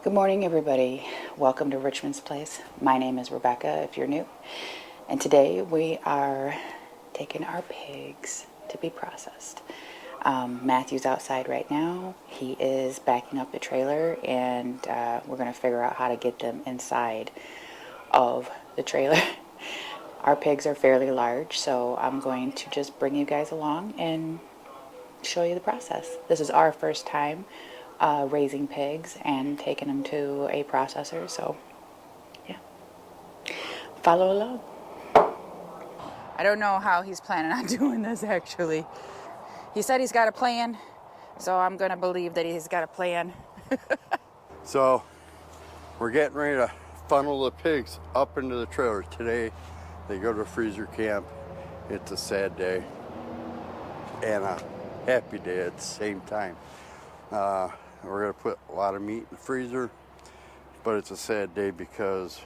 Good morning, everybody. Welcome to Richmond's Place. My name is Rebecca, if you're new. And today we are taking our pigs to be processed. Matthew's outside right now. He is backing up the trailer, and we're going to figure out how to get them inside of the trailer. Our pigs are fairly large, so I'm going to just bring you guys along and show you the process. This is our first time raising pigs and taking them to a processor, so yeah, follow along. I don't know how he's planning on doing this actually. He said he's got a plan, so I'm gonna believe that he's got a plan. So we're getting ready to funnel the pigs up into the trailer. Today they go to freezer camp. It's a sad day and a happy day at the same time. We're gonna put a lot of meat in the freezer, but it's a sad day because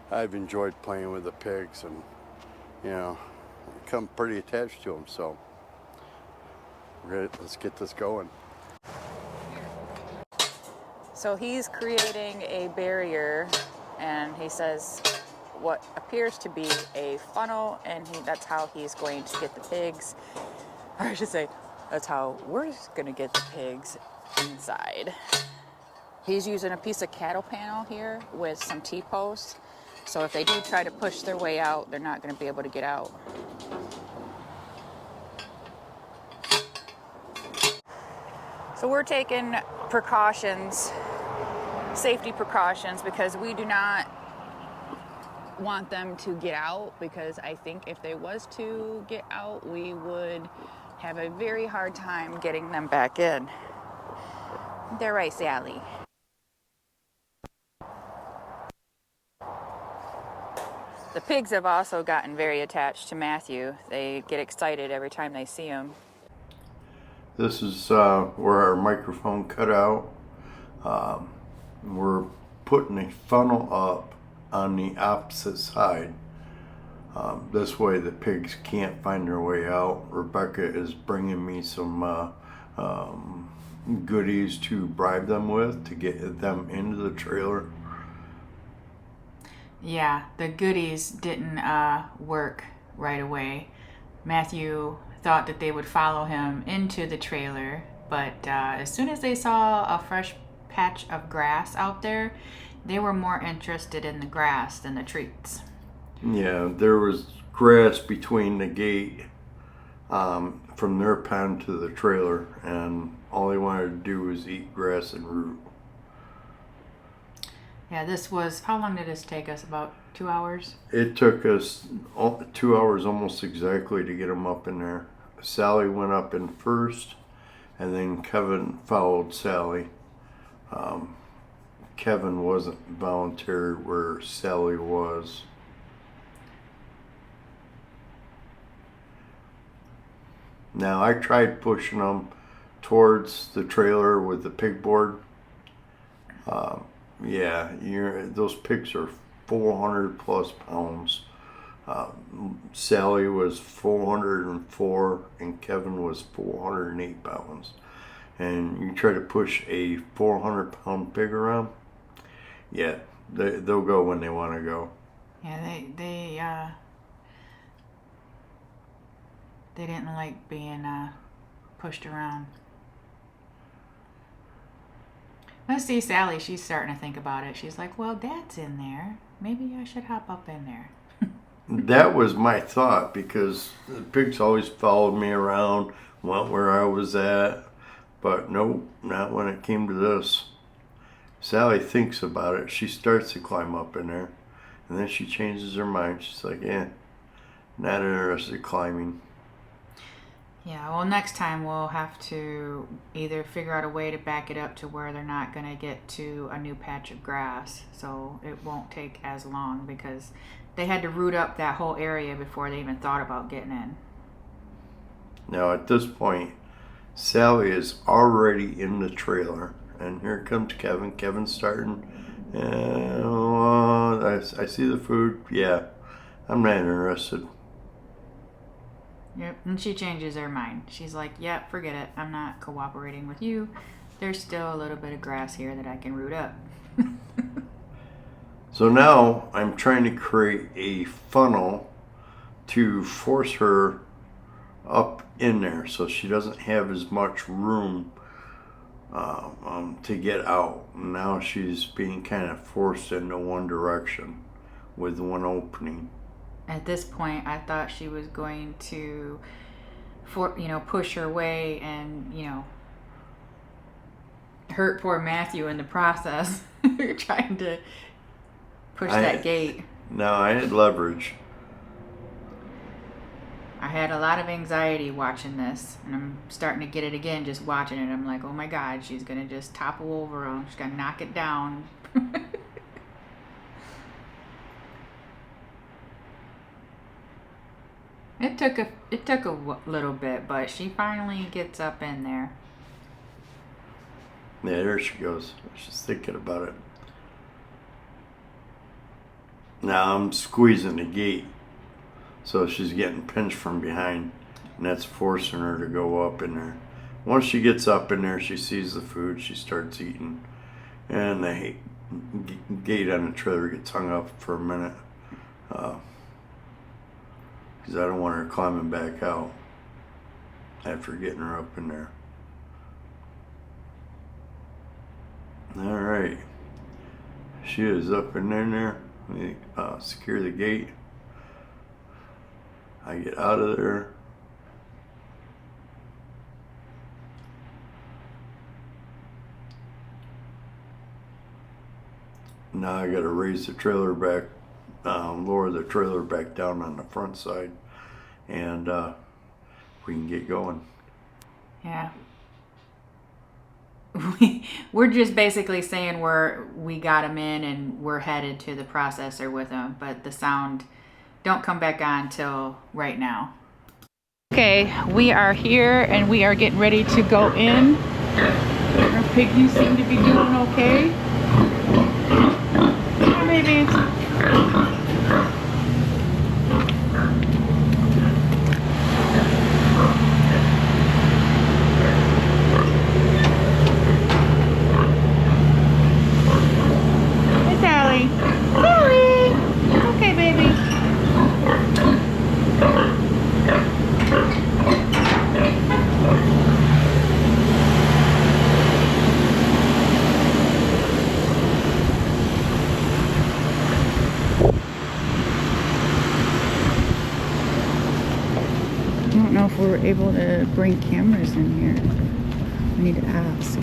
I've enjoyed playing with the pigs and, you know, become pretty attached to them. So let's get this going. So he's creating a barrier, and he says what appears to be a funnel, and that's how he's going to get the pigs, or I should say, that's how we're going to get the pigs inside. He's using a piece of cattle panel here with some T-posts, so if they do try to push their way out, they're not going to be able to get out. So we're taking precautions, safety precautions, because we do not want them to get out, because I think if they was to get out, we would have a very hard time getting them back in. They're right, Sally. The pigs have also gotten very attached to Matthew. They get excited every time they see him. This is where our microphone cut out. We're putting a funnel up on the opposite side. This way the pigs can't find their way out. Rebecca is bringing me some goodies to bribe them with to get them into the trailer. Yeah, the goodies didn't work right away. Matthew thought that they would follow him into the trailer, but as soon as they saw a fresh patch of grass out there, they were more interested in the grass than the treats. Yeah, there was grass between the gate from their pen to the trailer, and all they wanted to do was eat grass and root. Yeah, how long did this take us? About 2 hours? It took us 2 hours almost exactly to get them up in there. Sally went up in first, and then Kevin followed Sally. Kevin wasn't voluntary where Sally was. Now I tried pushing them towards the trailer with the pig board. Yeah, those pigs are 400 plus pounds. Sally was 404 and Kevin was 408 pounds. And you try to push a 400 pound pig around, yeah, they'll go when they want to go. Yeah, they didn't like being pushed around. Let's see, Sally, she's starting to think about it. She's like, well, Dad's in there. Maybe I should hop up in there. That was my thought, because the pigs always followed me around, went where I was at. But nope, not when it came to this. Sally thinks about it. She starts to climb up in there, and then she changes her mind. She's like, not interested in climbing. Yeah, well, next time we'll have to either figure out a way to back it up to where they're not going to get to a new patch of grass, so it won't take as long, because they had to root up that whole area before they even thought about getting in. Now at this point, Sally is already in the trailer, and here comes Kevin. Kevin's starting. I see the food. Yeah, I'm not interested. Yep, and she changes her mind. She's like, yeah, forget it. I'm not cooperating with you. There's still a little bit of grass here that I can root up. So now I'm trying to create a funnel to force her up in there so she doesn't have as much room to get out. Now she's being kind of forced into one direction with one opening. At this point, I thought she was going to, push her way and, hurt poor Matthew in the process. Trying to push that gate. No, I had leverage. I had a lot of anxiety watching this, and I'm starting to get it again just watching it. I'm like, oh my God, she's gonna just topple over him. She's gonna knock it down. It took a little bit, but she finally gets up in there. Yeah, there she goes. She's thinking about it. Now I'm squeezing the gate, so she's getting pinched from behind, and that's forcing her to go up in there. Once she gets up in there, she sees the food, she starts eating, and the gate on the trailer gets hung up for a minute, because I don't want her climbing back out after getting her up in there. All right, she is up in there. Let me secure the gate. I get out of there. Now I gotta raise the trailer back, lower the trailer back down on the front side, and we can get going. Yeah. We're just basically saying we got him in and we're headed to the processor with him, but the sound don't come back on till right now. Okay, we are here and we are getting ready to go in. Our piggies seem to be doing okay. Come here, babies. I don't know if we're able to bring cameras in here. I need to ask.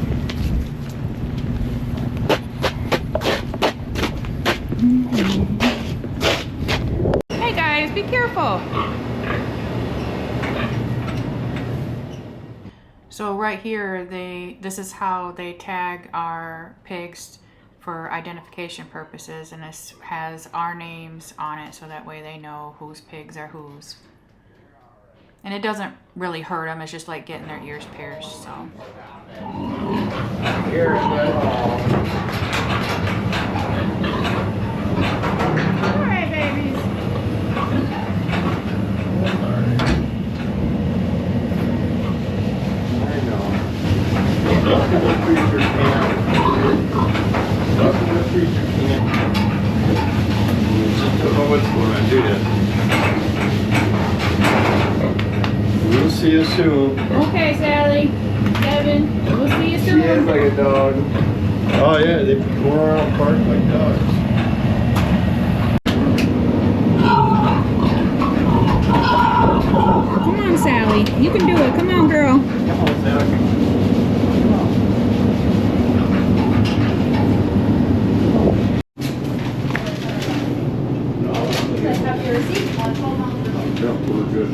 Hey guys, be careful. So right here, this is how they tag our pigs for identification purposes, and this has our names on it so that way they know whose pigs are whose. And it doesn't really hurt them, it's just like getting their ears pierced, so. Alright, babies. I know. Welcome to freezer camp. Welcome to freezer camp. Just don't know what's going on, do you? We'll see you soon. Okay, Sally. Kevin, we'll see you soon. She is like a dog. Oh yeah, they go around park like dogs. Come on, Sally. You can do it. Come on, girl. Come on, Sally. No, we're good.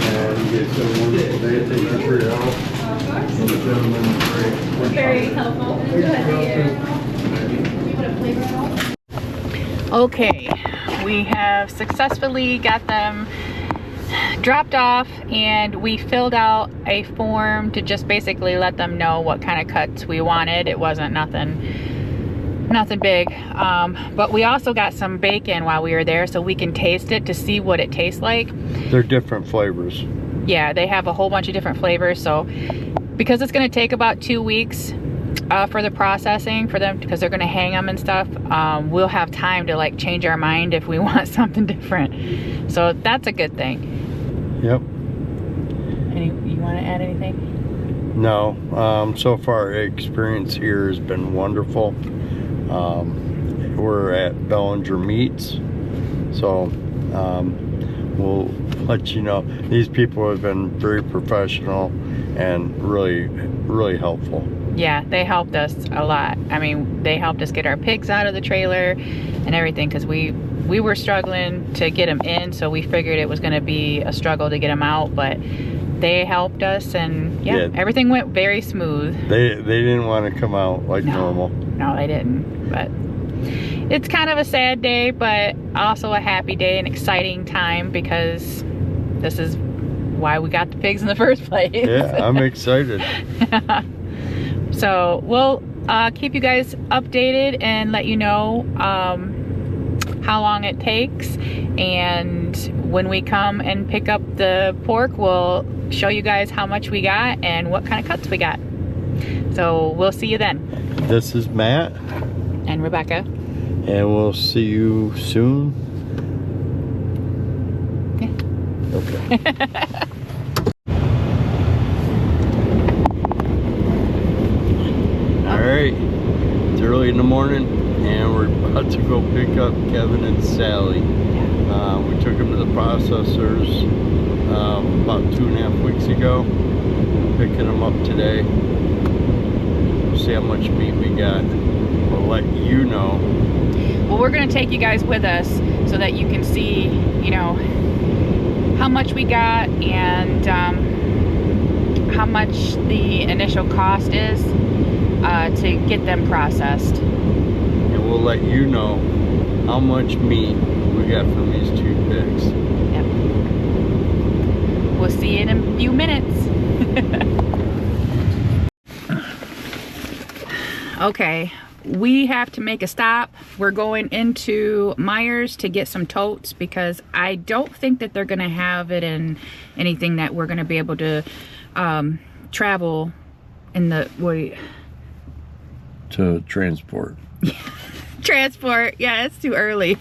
And you get some wonderful day. Take your tree out. And the gentleman is great. Very helpful. Okay, we have successfully got them dropped off, and we filled out a form to just basically let them know what kind of cuts we wanted. It wasn't nothing big, but we also got some bacon while we were there so we can taste it to see what it tastes like. They're different flavors. Yeah, they have a whole bunch of different flavors, so because it's going to take about 2 weeks for the processing for them, because they're going to hang them and stuff. We'll have time to like change our mind if we want something different. So that's a good thing. Yep. You want to add anything? No. So far, experience here has been wonderful. We're at Bellinger Meats, so we'll let you know. These people have been very professional and really helpful. Yeah, they helped us a lot. I mean, they helped us get our pigs out of the trailer and everything, because we were struggling to get them in, so we figured it was going to be a struggle to get them out, but they helped us, and yeah, everything went very smooth. They didn't want to come out like normal. No, they didn't, but it's kind of a sad day, but also a happy day, an exciting time, because this is why we got the pigs in the first place. Yeah, I'm excited. So we'll keep you guys updated and let you know how long it takes, and when we come and pick up the pork, we'll show you guys how much we got and what kind of cuts we got. So we'll see you then. This is Matt and Rebecca, and we'll see you soon. Yeah. Okay. Alright, it's early in the morning and we're about to go pick up Kevin and Sally. We took them to the processors about 2.5 weeks ago. Picking them up today. We'll see how much meat we got. We'll let you know. Well, we're going to take you guys with us so that you can see, you know, how much we got and how much the initial cost is to get them processed. And we'll let you know how much meat we got from these 2 pigs. Yep. We'll see you in a few minutes. Okay, we have to make a stop. We're going into Myers to get some totes, because I don't think that they're gonna have it in anything that we're gonna be able to travel in the To transport. Transport, yeah, it's too early.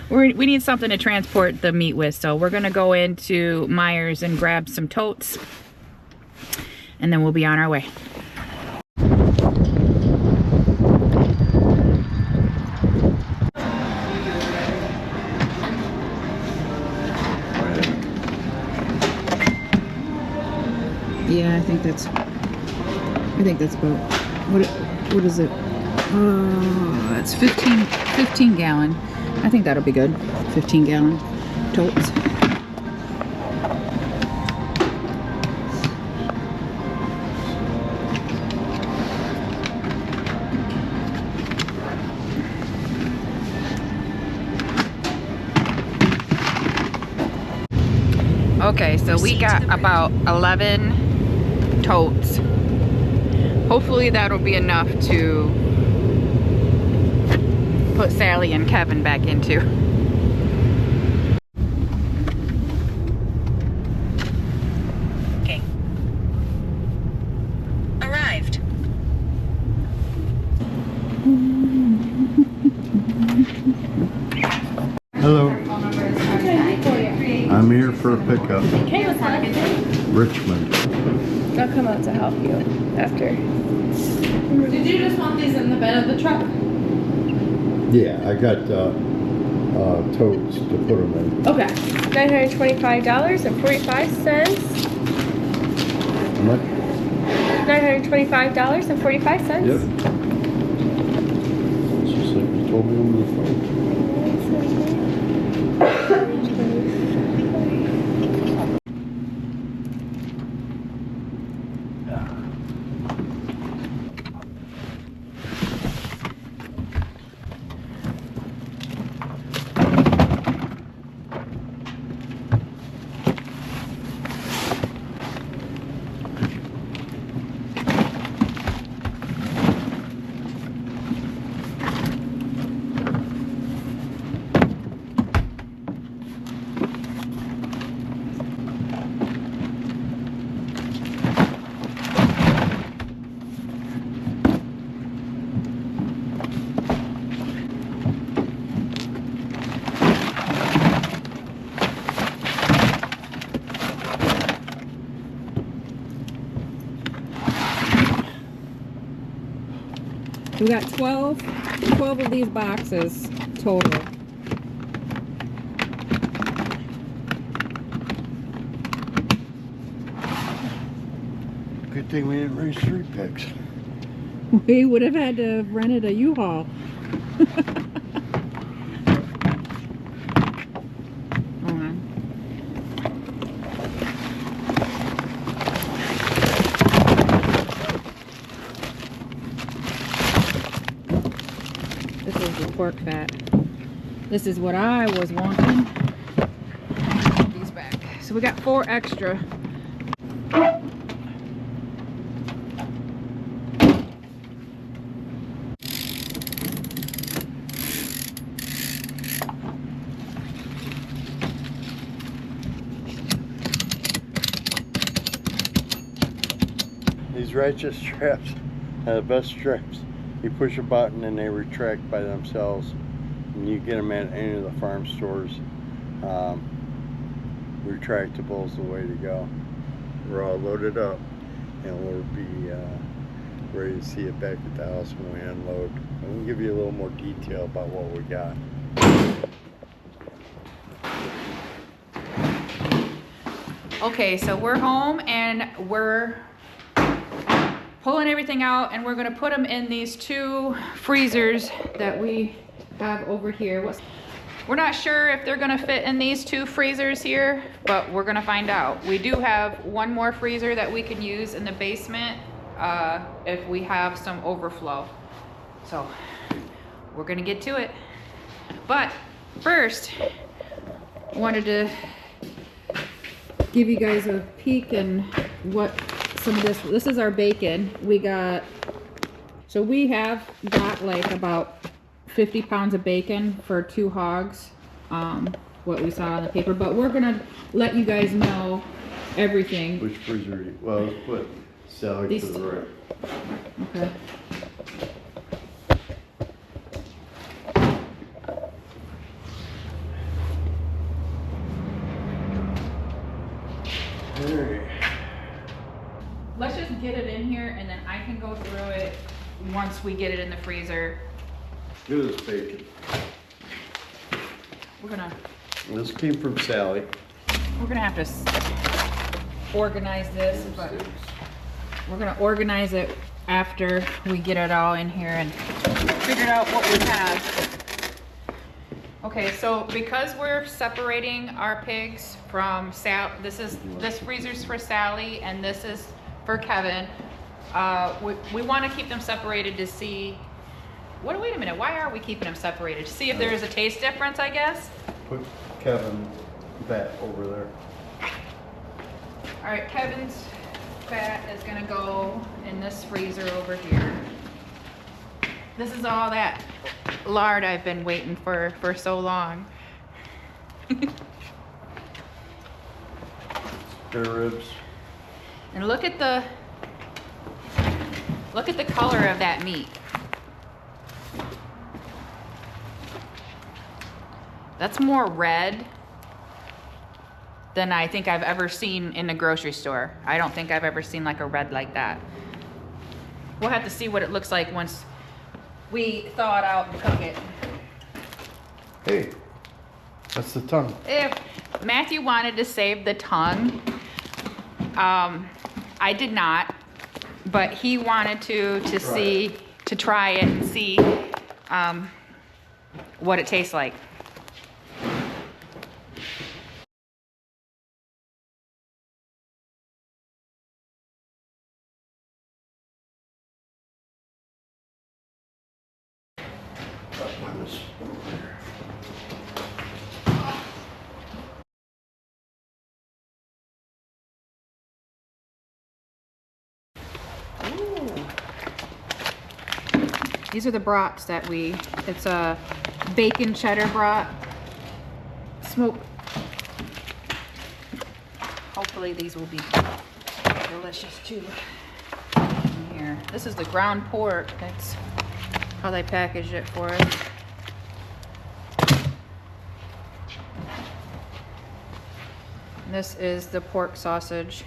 We need something to transport the meat with, so we're gonna go into Myers and grab some totes, and then we'll be on our way. Yeah, I think that's about, what is it? It's 15 gallon. I think that'll be good. 15 gallon totes. Okay, so we got about 11 totes. Hopefully that'll be enough to put Sally and Kevin back into. Okay. Arrived. Hello. I'm here for a pickup. Okay, what's happening? Richmond. I'll come out to help you after. Did you just want these in the bed of the truck? Yeah, I got totes to put them in. Okay. $925.45. How much? $925.45. Yep. It's just like you told me over the phone. We got 12 of these boxes total. Good thing we didn't raise 3 pigs. We would have had to have rented a U-Haul. Hold on. This is the pork fat. This is what I was wanting. Put these back. So we got 4 extra. These ratchet straps are the best straps. You push a button and they retract by themselves, and you get them at any of the farm stores. Retractable is the way to go. We're all loaded up, and we'll be ready to see it back at the house when we unload. And we'll give you a little more detail about what we got. Okay, so we're home and we're pulling everything out, and we're gonna put them in these 2 freezers that we have over here. We're not sure if they're gonna fit in these 2 freezers here, but we're gonna find out. We do have 1 more freezer that we can use in the basement if we have some overflow. So we're gonna get to it. But first, I wanted to give you guys a peek and what some of this is our bacon. We have got like about 50 pounds of bacon for 2 hogs, what we saw on the paper, but we're gonna let you guys know everything. Which freezer? Well, let's put Sally to the right. Okay. Let's just get it in here and then I can go through it once we get it in the freezer. Look at this bacon. This came from Sally. We're gonna have to organize this, but we're gonna organize it after we get it all in here and figure out what we have. Okay, so because we're separating our pigs from this freezer's for Sally and this is for Kevin, we want to keep them separated to see. Wait a minute. Why are we keeping them separated? To see if there is a taste difference, I guess. Put Kevin fat over there. All right, Kevin's fat is gonna go in this freezer over here. This is all that lard I've been waiting for so long. Spare ribs. And look at the color of that meat. That's more red than I think I've ever seen in the grocery store. I don't think I've ever seen like a red like that. We'll have to see what it looks like once we thaw it out and cook it. Hey, that's the tongue. If Matthew wanted to save the tongue, I did not, but he wanted to try it and see what it tastes like. These are the brats that it's a bacon cheddar brat. Smoke. Hopefully these will be delicious too. In here. This is the ground pork. That's how they packaged it for us. This is the pork sausage.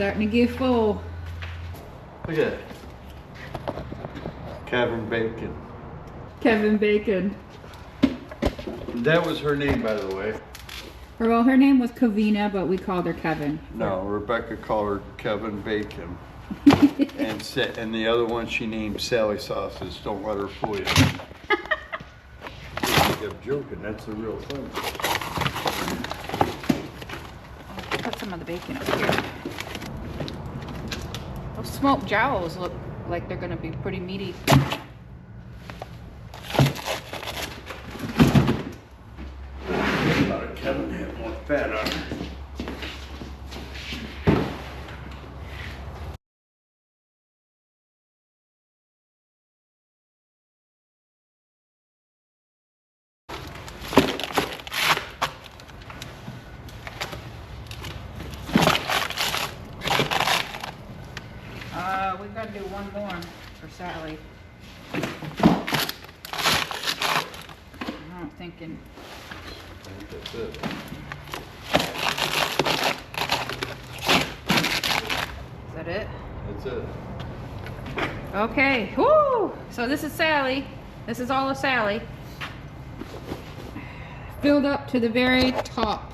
starting to get full. Look at it. Kevin Bacon. Kevin Bacon. That was her name, by the way. Well, her name was Kavina, but we called her Kevin. No, Rebecca called her Kevin Bacon. and the other one she named Sally Sausage. Don't let her fool you. I'm joking. That's the real thing. Put some of the bacon up here. Those smoked jowls look like they're gonna be pretty meaty. Thought Kevin had more fat on her. We gotta do one more for Sally. I'm thinking. I think that's it. Is that it? That's it. Okay. Woo! So this is Sally. This is all of Sally. Filled up to the very top.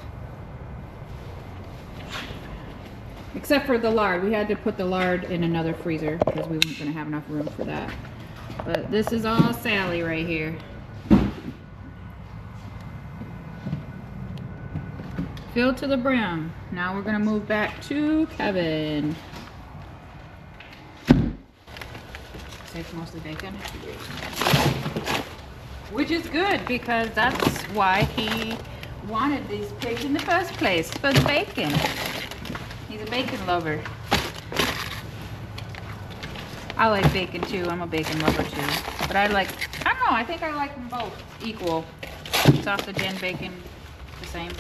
Except for the lard. We had to put the lard in another freezer because we weren't going to have enough room for that. But this is all Sally right here. Filled to the brim. Now we're going to move back to Kevin. Saves mostly bacon. Which is good because that's why he wanted these pigs in the first place, for the bacon. He's a bacon lover. I like bacon too. I'm a bacon lover too. But I don't know, I think I like them both equal. Sausage and bacon, the same.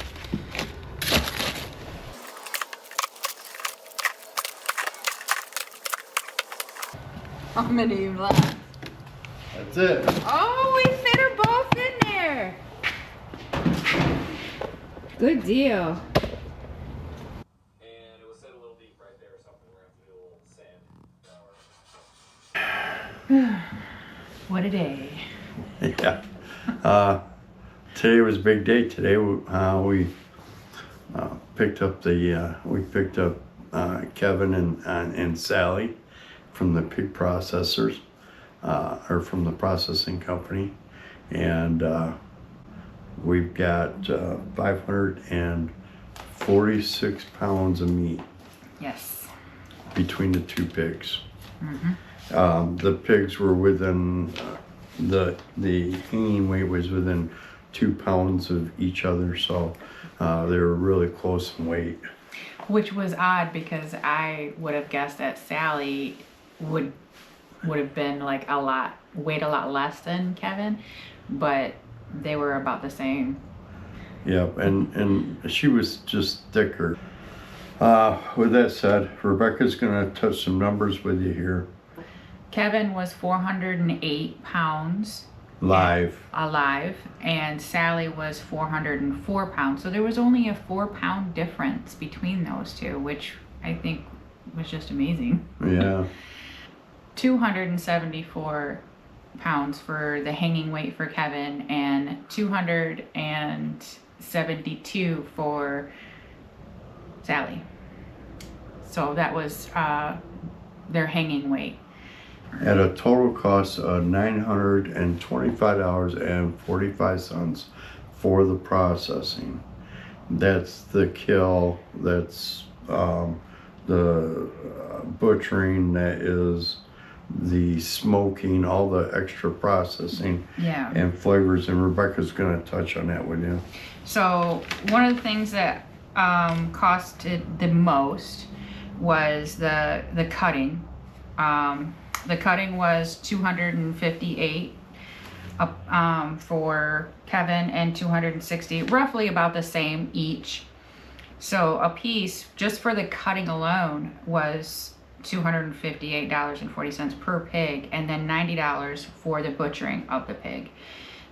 How many left? That's it. Oh, we fit her both in there. Good deal. What a day. Yeah. Today was a big day. Today we picked up Kevin and Sally from the pig processors, or from the processing company, and we've got 546 pounds of meat. Yes. Between the two pigs. Mm-hmm. The pigs were within, the hanging weight was within 2 pounds of each other, so they were really close in weight. Which was odd because I would have guessed that Sally would have been like weighed a lot less than Kevin, but they were about the same. Yep, and she was just thicker. With that said, Rebecca's gonna touch some numbers with you here. Kevin was 408 pounds alive, and Sally was 404 pounds. So there was only a 4-pound difference between those two, which I think was just amazing. Yeah. 274 pounds for the hanging weight for Kevin and 272 for Sally. So that was their hanging weight. At a total cost of $925.45 for the processing. That's the kill, that's the butchering, that is the smoking, all the extra processing, yeah, and flavors, and Rebecca's going to touch on that with you. So one of the things that costed the most was the cutting. The cutting was $258 for Kevin and $260, roughly about the same each. So a piece just for the cutting alone was $258.40 per pig, and then $90 for the butchering of the pig.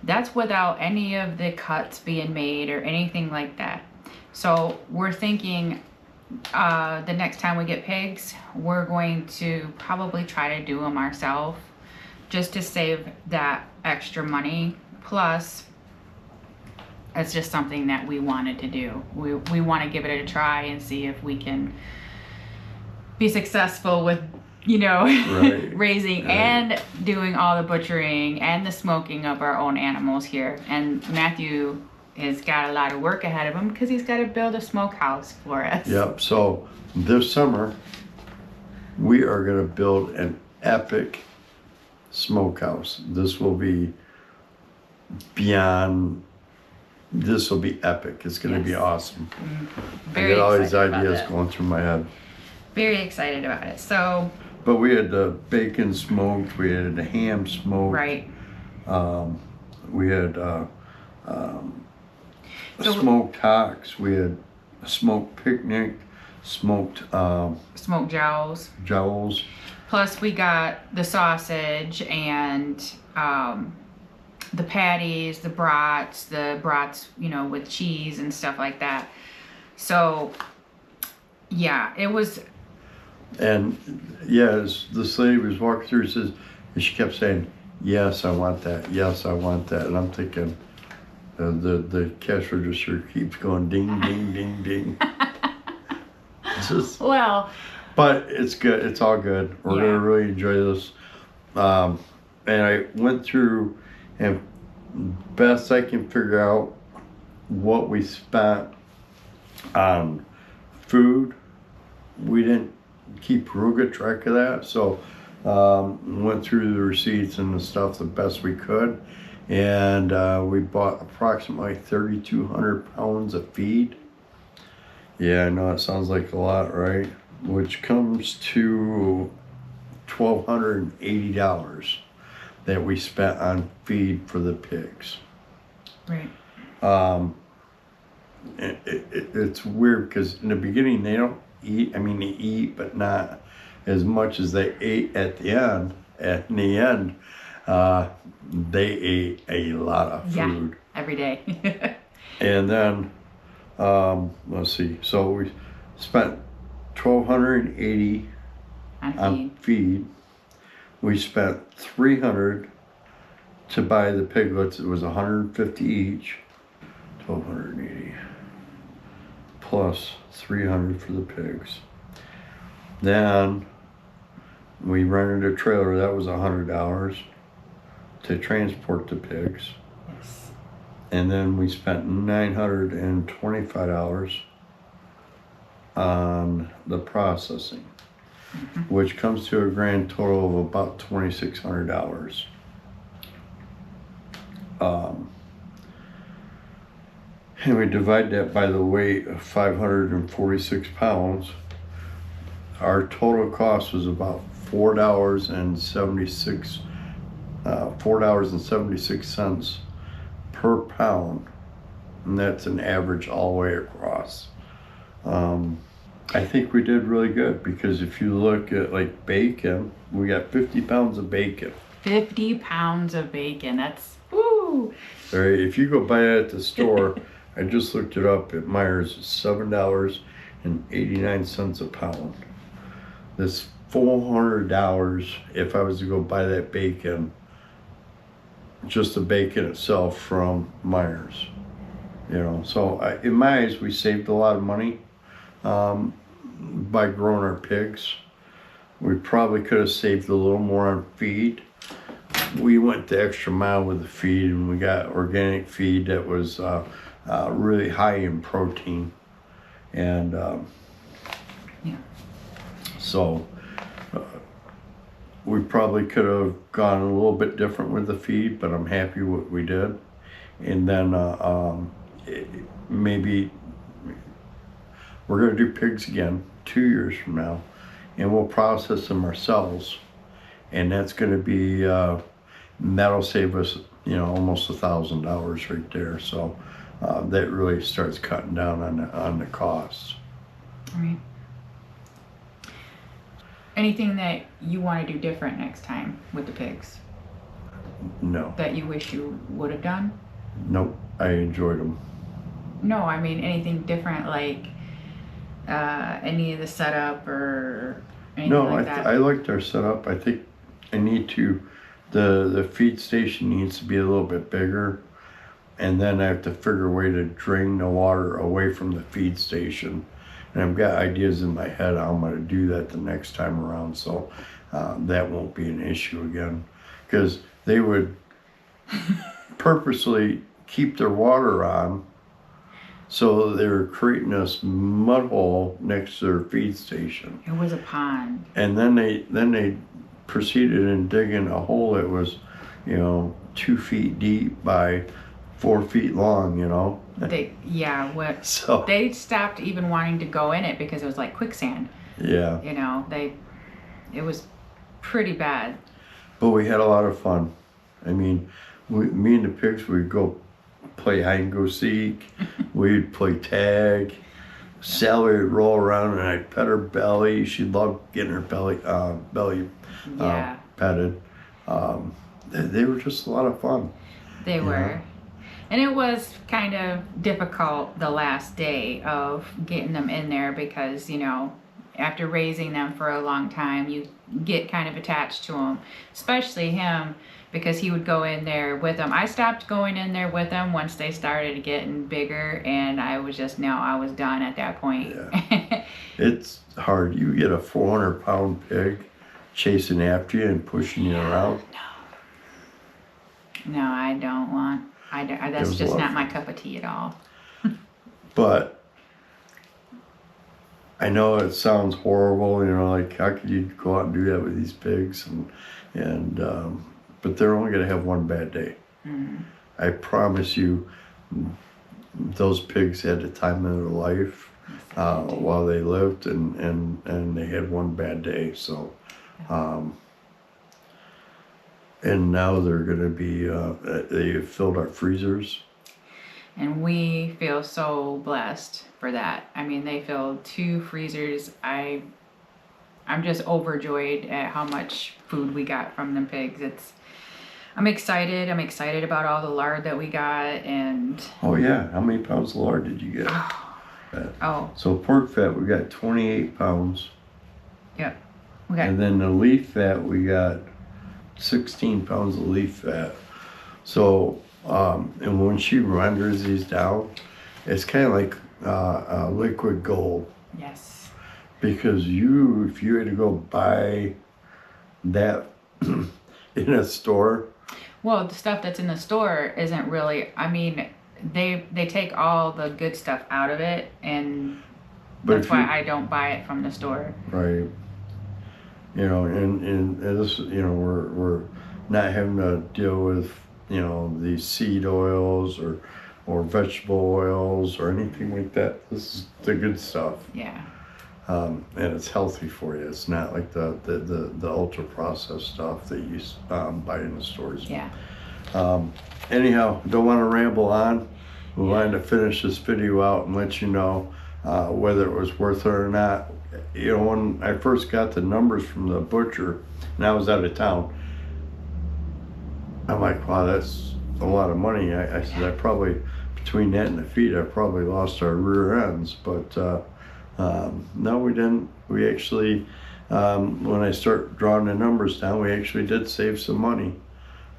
That's without any of the cuts being made or anything like that. So we're thinking the next time we get pigs, we're going to probably try to do them ourselves just to save that extra money. Plus, it's just something that we wanted to do. We want to give it a try and see if we can be successful with, you know, Right. raising and doing all the butchering and the smoking of our own animals here. And Matthew has got a lot of work ahead of him because he's got to build a smokehouse for us. Yep. So this summer, we are going to build an epic smokehouse. This will be beyond. This will be epic. It's going to be Yes. awesome. Very I get all these excited about ideas that. going through my head. Very excited about it. So, But we had the bacon smoked. We had the ham smoked. right. We had So- smoked hocks. We had a smoked picnic. Smoked Smoked jowls. jowls. Plus, we got the sausage and the patties, the brats, you know, with cheese and stuff like that. So, yeah, it was. And yes, this lady was walking through. Says, and she kept saying, "Yes, I want that. Yes, I want that." And I'm thinking, the cash register keeps going ding, ding, ding, ding. Well, But it's good. It's all good. We're Yeah. gonna really enjoy this. And I went through, and best I can figure out what we spent on food. We didn't keep real good track of that, so went through the receipts and the stuff the best we could, and we bought approximately 3,200 pounds of feed. Yeah, I know it sounds like a lot, right? Which comes to $1,280 that we spent on feed for the pigs. right. It's weird because in the beginning they don't eat. I mean, they eat, but not as much as they ate at the end. At the end, they ate a lot of food. Yeah, every day. And then, let's see. So we spent $1,280 On on feed. feed. We spent $300 to buy the piglets. It was $150 each. 1,280 plus $300 for the pigs. Then we rented a trailer. That was $100 to transport the pigs. Yes. And then we spent $925 on the processing, which comes to a grand total of about $2,600. And we divide that by the weight of 546 pounds. Our total cost was about $4.76 per pound, and that's an average all the way across. I think we did really good because if you look at like bacon, we got 50 pounds of bacon. 50 pounds of bacon. That's, woo! All right, if you go buy it at the store, I just looked it up at Myers, it's $7.89 a pound. That's $400 if I was to go buy that bacon, just the bacon itself from Myers. You know, so in my eyes, we saved a lot of money by growing our pigs. We probably could have saved a little more on feed. We went the extra mile with the feed, and we got organic feed that was really high in protein. And Yeah. so we probably could have gone a little bit different with the feed, but I'm happy what we did. And then maybe we're going to do pigs again 2 years from now, and we'll process them ourselves, and that's going to be that'll save us, you know, almost $1,000 right there. So that really starts cutting down on the costs. All right. Anything that you want to do different next time with the pigs No, that you wish you would have done? nope, I enjoyed them. No, I mean anything different, like any of the setup or anything No, like that? I liked our setup. I think I need to, the feed station needs to be a little bit bigger. And then I have to figure a way to drain the water away from the feed station. And I've got ideas in my head how I'm going to do that the next time around. So that won't be an issue again. Because they would purposely keep their water on. So they're creating this mud hole next to their feed station. It was a pond. And then they proceeded in digging a hole that was, 2 feet deep by 4 feet long, So They stopped even wanting to go in it because it was like quicksand. yeah. It was pretty bad. But we had a lot of fun. I mean, me and the pigs would go play hide and go seek. We'd play tag. Sally would roll around and I'd pet her belly. She loved getting her belly petted. They were just a lot of fun. They were. And it was kind of difficult the last day of getting them in there because, after raising them for a long time, you get kind of attached to them, especially him, because he would go in there with them. I stopped going in there with them once they started getting bigger, and I was done at that point. Yeah. It's hard. You get a 400-pound pig chasing after you and pushing you around. No, I don't want. That's just not my cup of tea at all. But I know it sounds horrible, like how could you go out and do that with these pigs? But they're only going to have one bad day. Mm-hmm. I promise you, those pigs had the time of their life while they lived, and they had one bad day. So, and now they're going to be, they filled our freezers. And we feel so blessed for that. I mean, they filled 2 freezers. I'm just overjoyed at how much food we got from the pigs. I'm excited. I'm excited about all the lard that we got, and Oh yeah, how many pounds of lard did you get? oh, So pork fat, we got 28 pounds. yep. We got And then the leaf fat, we got 16 pounds of leaf fat. So, and when she renders these down, it's kind of like liquid gold. yes. Because if you had to go buy that in a store. Well, the stuff that's in the store isn't really. I mean, they take all the good stuff out of it, and that's why I don't buy it from the store. Right. And this, we're not having to deal with, these seed oils or vegetable oils or anything like that. This is the good stuff. Yeah. And it's healthy for you. It's not like the ultra processed stuff that you buy in the stores. Yeah. Anyhow, don't want to ramble on. We wanted to finish this video out and let you know whether it was worth it or not. When I first got the numbers from the butcher, and I was out of town, I'm like, wow, that's a lot of money. I said, I probably, between that and the feed, I probably lost our rear ends. But no, we didn't. We actually, when I start drawing the numbers down, we actually did save some money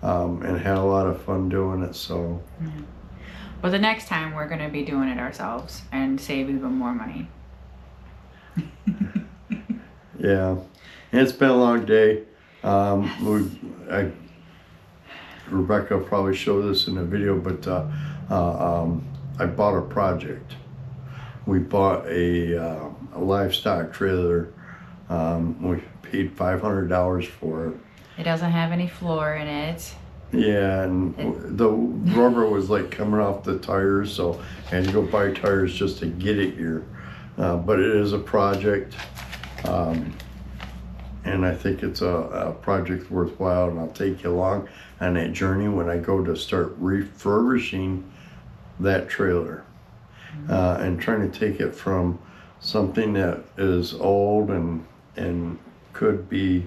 and had a lot of fun doing it. So. Mm-hmm. Well, the next time we're going to be doing it ourselves and save even more money. Yeah, and it's been a long day. Rebecca will probably show this in the video, but I bought a project. We bought a livestock trailer. We paid $500 for it. It doesn't have any floor in it. Yeah, and the rubber was like coming off the tires, so I had to go buy tires just to get it here. But it is a project, and I think it's a project worthwhile, and I'll take you along on that journey when I go to start refurbishing that trailer, and trying to take it from something that is old and could be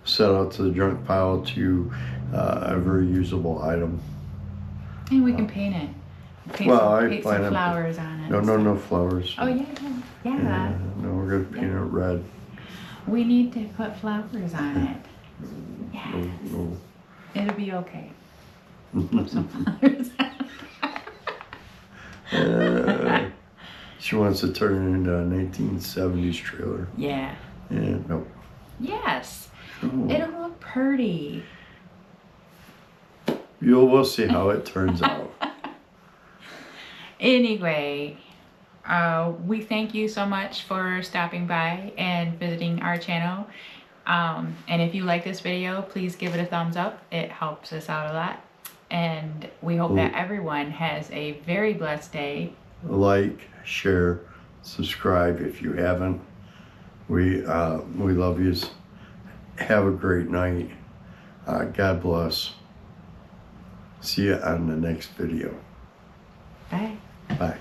set out to the junk pile to a very usable item. And we can paint it. Paint Well, some, I paint plan some on- flowers on it. No, and no, stuff. no flowers. Oh yeah, yeah. Yeah, no, we're gonna paint it red. We need to put flowers on it. No, Yes. no. It'll be okay. Put some flowers on. She wants to turn it into a 1970s trailer. Yeah. Yeah, no. Yes. Oh. It'll look pretty. We'll see how it turns out. Anyway, we thank you so much for stopping by and visiting our channel. And if you like this video, please give it a thumbs up. It helps us out a lot. And we hope that everyone has a very blessed day. Like, share, subscribe if you haven't. We love yous. Have a great night. God bless. See you on the next video. Bye. Bye.